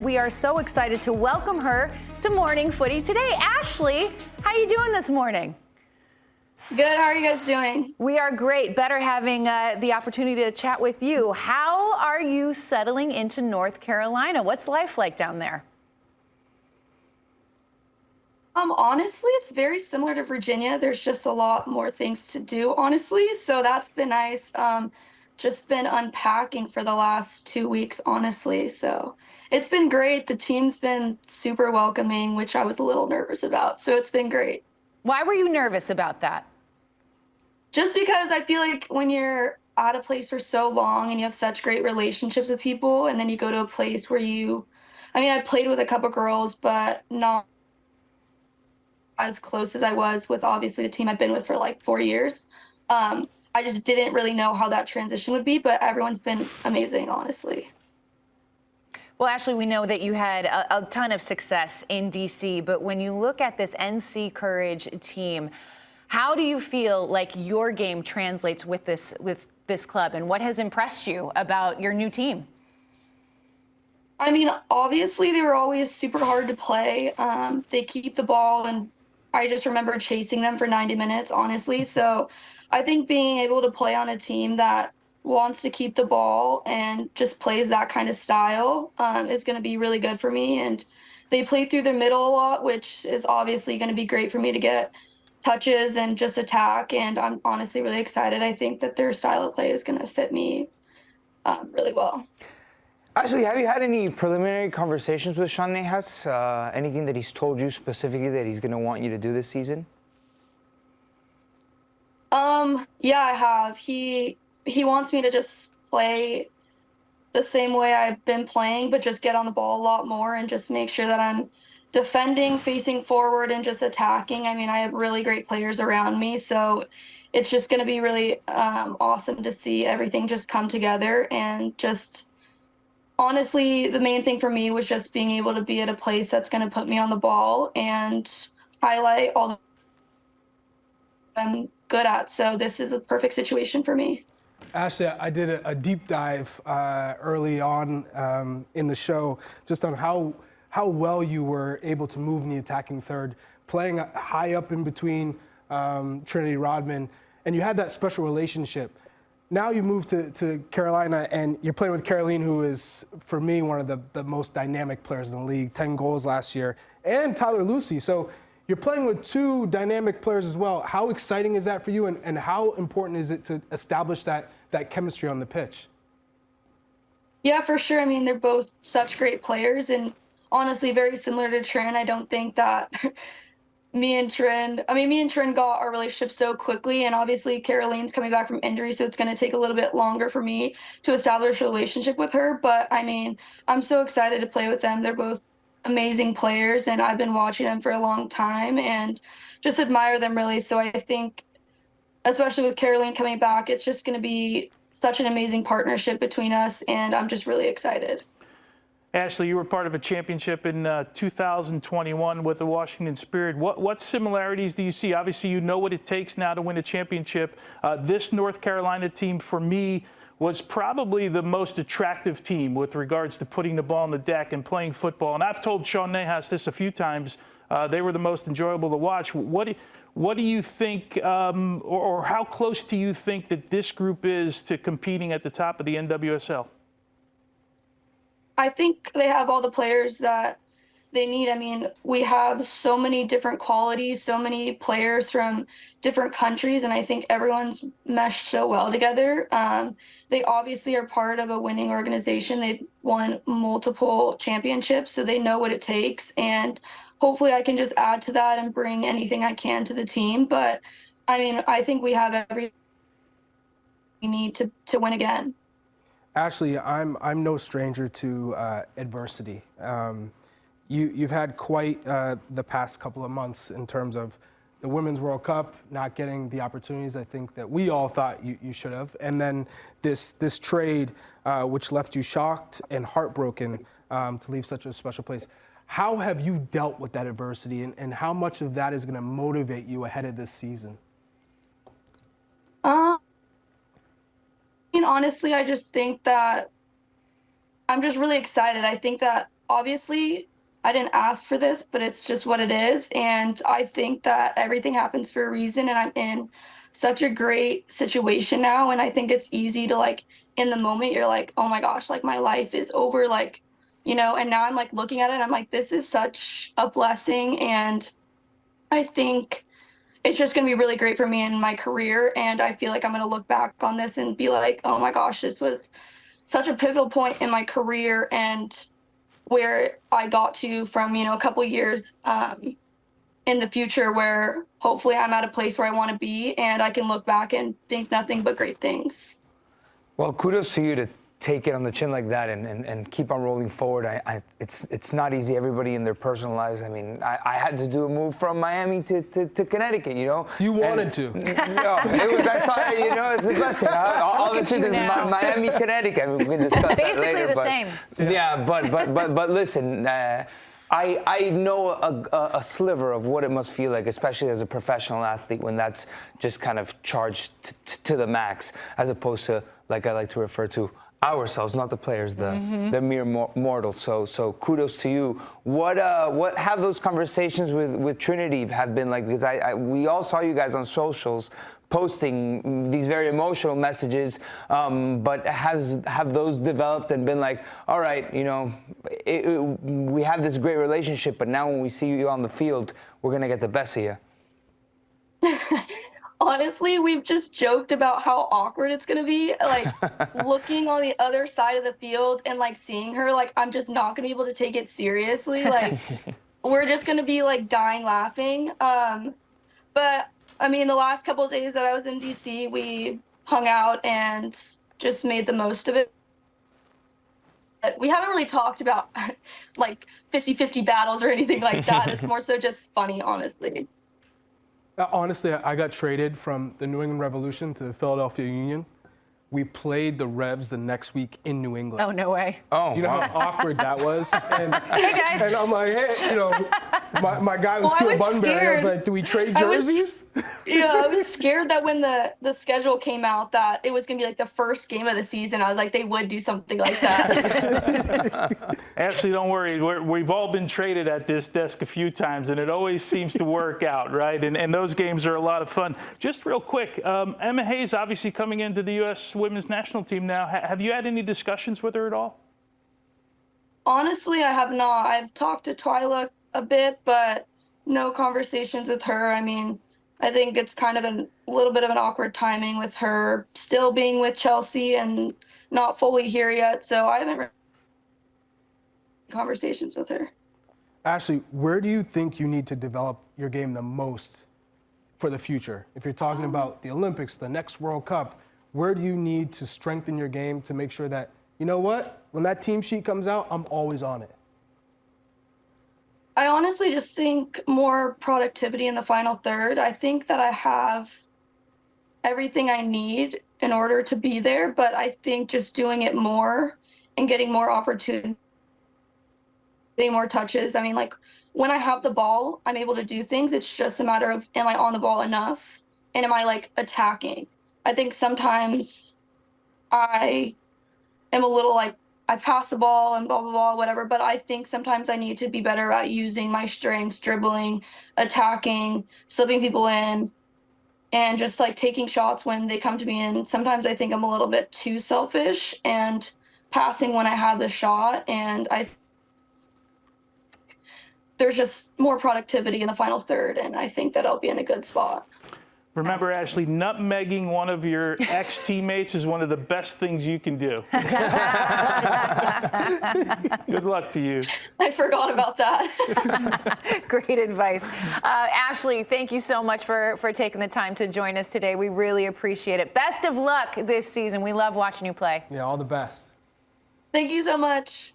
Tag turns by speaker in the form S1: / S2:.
S1: We are so excited to welcome her to Morning Footy today. Ashley, how you doing this morning?
S2: Good. How are you guys doing?
S1: We are great. Better having the opportunity to chat with you. How are you settling into North Carolina? What's life like down there?
S2: Honestly, it's very similar to Virginia. There's just a lot more things to do, honestly. So that's been nice. Just been unpacking for the last 2 weeks, honestly. So it's been great. The team's been super welcoming, which I was a little nervous about. So it's been great.
S1: Why were you nervous about that?
S2: Just because I feel like when you're at a place for so long and you have such great relationships with people, and then you go to a place where I played with a couple girls, but not as close as I was with obviously the team I've been with for like 4 years. I just didn't really know how that transition would be, but everyone's been amazing, honestly.
S1: Well, Ashley, we know that you had a ton of success in DC, but when you look at this NC Courage team, how do you feel like your game translates with this club, and what has impressed you about your new team?
S2: I mean, obviously they were always super hard to play. They keep the ball, and I just remember chasing them for 90 minutes, honestly. So I think being able to play on a team that wants to keep the ball and just plays that kind of style is going to be really good for me. And they play through the middle a lot, which is obviously going to be great for me to get touches and just attack. And I'm honestly really excited. I think that their style of play is going to fit me really well.
S3: Ashley, have you had any preliminary conversations with Sean Nahas? Anything that he's told you specifically that he's going to want you to do this season?
S2: Yeah, I have. He wants me to just play the same way I've been playing, but just get on the ball a lot more and just make sure that I'm defending, facing forward, and just attacking. I mean, I have really great players around me, so it's just going to be really awesome to see everything just come together. And just honestly, the main thing for me was just being able to be at a place that's going to put me on the ball and highlight all that I'm good at. So this is a perfect situation for me.
S4: Ashley, I did a deep dive early on in the show just on how well you were able to move in the attacking third, playing high up in between Trinity, Rodman, and you had that special relationship. Now you move to Carolina, and you're playing with Carlin, who is, for me, one of the most dynamic players in the league, 10 goals last year, and Tyler Lucy. So you're playing with two dynamic players as well. How exciting is that for you, and how important is it to establish that chemistry on the pitch?
S2: Yeah, for sure. I mean, they're both such great players, and honestly, very similar to Trin. I don't think that me and Trin got our relationship so quickly, and obviously Caroline's coming back from injury, so it's going to take a little bit longer for me to establish a relationship with her. But I mean, I'm so excited to play with them. They're both amazing players, and I've been watching them for a long time and just admire them really. So I think, especially with Carolyn coming back, it's just going to be such an amazing partnership between us, and I'm just really excited.
S5: Ashley, you were part of a championship in 2021 with the Washington Spirit. What similarities do you see? Obviously, you know what it takes now to win a championship. This North Carolina team, for me, was probably the most attractive team with regards to putting the ball on the deck and playing football. And I've told Sean Nahas this a few times. They were the most enjoyable to watch. What do you think, or how close do you think that this group is to competing at the top of the NWSL?
S2: I think they have all the players that they need. I mean, we have so many different qualities, so many players from different countries, and I think everyone's meshed so well together. They obviously are part of a winning organization. They've won multiple championships, so they know what it takes, and hopefully I can just add to that and bring anything I can to the team. But I mean, I think we have everything we need to win again.
S4: Ashley, I'm no stranger to adversity. You've had quite the past couple of months in terms of the Women's World Cup, not getting the opportunities I think that we all thought you should have, and then this trade which left you shocked and heartbroken to leave such a special place. How have you dealt with that adversity, and how much of that is going to motivate you ahead of this season?
S2: Honestly, I just think that I'm just really excited. I think that obviously I didn't ask for this, but it's just what it is. And I think that everything happens for a reason, and I'm in such a great situation now. And I think it's easy to, like, in the moment, you're like, oh my gosh, like my life is over, like, you know, and now I'm like looking at it, I'm like, this is such a blessing. And I think it's just going to be really great for me in my career. And I feel like I'm going to look back on this and be like, oh my gosh, this was such a pivotal point in my career and where I got to from, you know, a couple years in the future where hopefully I'm at a place where I want to be and I can look back and think nothing but great things.
S3: Well, kudos to you to take it on the chin like that and keep on rolling forward. It's not easy. Everybody in their personal lives. I mean, I had to do a move from Miami to Connecticut, you know.
S4: You wanted to.
S3: No, it was, I thought, you know, it's a blessing. Obviously, there's Miami, Connecticut. I mean, we can discuss that later.
S1: Basically the same.
S3: Yeah, but listen, I know a sliver of what it must feel like, especially as a professional athlete, when that's just kind of charged to the max, as opposed to, like I like to refer to, ourselves, not the players, the mere mortals. So kudos to you. What have those conversations with Trinity have been like? Because we all saw you guys on socials posting these very emotional messages, but have those developed and been like, all right, you know, we have this great relationship, but now when we see you on the field, we're gonna get the best of you.
S2: Honestly, we've just joked about how awkward it's gonna be, like looking on the other side of the field and like seeing her, like I'm just not gonna be able to take it seriously. Like we're just gonna be like dying laughing. But I mean, the last couple of days that I was in DC, we hung out and just made the most of it. We haven't really talked about like 50-50 battles or anything like that. It's more so just funny, honestly.
S4: Honestly, I got traded from the New England Revolution to the Philadelphia Union. We played the Revs the next week in New England.
S1: Oh, no way.
S3: Oh,
S4: Do you know how awkward that was? And,
S1: Hey, guys.
S4: and I'm like, hey, you know, my guy was
S2: Well, I
S4: Tua
S2: was
S4: Bunbury. I was
S2: scared.
S4: like, do we trade
S2: I was-
S4: jerseys?
S2: Yeah, I was scared that when the schedule came out that it was gonna be like the first game of the season. I was like, they would do something like that.
S5: Ashley, don't worry. We've all been traded at this desk a few times, and it always seems to work out, right? And those games are a lot of fun. Just real quick, Emma Hayes obviously coming into the U.S. women's national team now. Have you had any discussions with her at all?
S2: Honestly, I have not. I've talked to Twyla a bit, but no conversations with her. I mean, I think it's kind of a little bit of an awkward timing with her still being with Chelsea and not fully here yet. So I haven't really had conversations with her.
S4: Ashley, where do you think you need to develop your game the most for the future? If you're talking about the Olympics, the next World Cup, where do you need to strengthen your game to make sure that, you know what, when that team sheet comes out, I'm always on it?
S2: I honestly just think more productivity in the final third. I think that I have everything I need in order to be there, but I think just doing it more and getting more opportunity, getting more touches. I mean, like when I have the ball, I'm able to do things. It's just a matter of, am I on the ball enough? And am I like attacking? I think sometimes I am a little like, I pass the ball and blah, blah, blah, whatever. But I think sometimes I need to be better at using my strengths, dribbling, attacking, slipping people in, and just like taking shots when they come to me. And sometimes I think I'm a little bit too selfish and passing when I have the shot. And there's just more productivity in the final third. And I think that I'll be in a good spot.
S5: Remember, Ashley, nutmegging one of your ex-teammates is one of the best things you can do. Good luck to you.
S2: I forgot about that.
S1: Great advice. Ashley, thank you so much for taking the time to join us today. We really appreciate it. Best of luck this season. We love watching you play.
S4: Yeah, all the best.
S2: Thank you so much.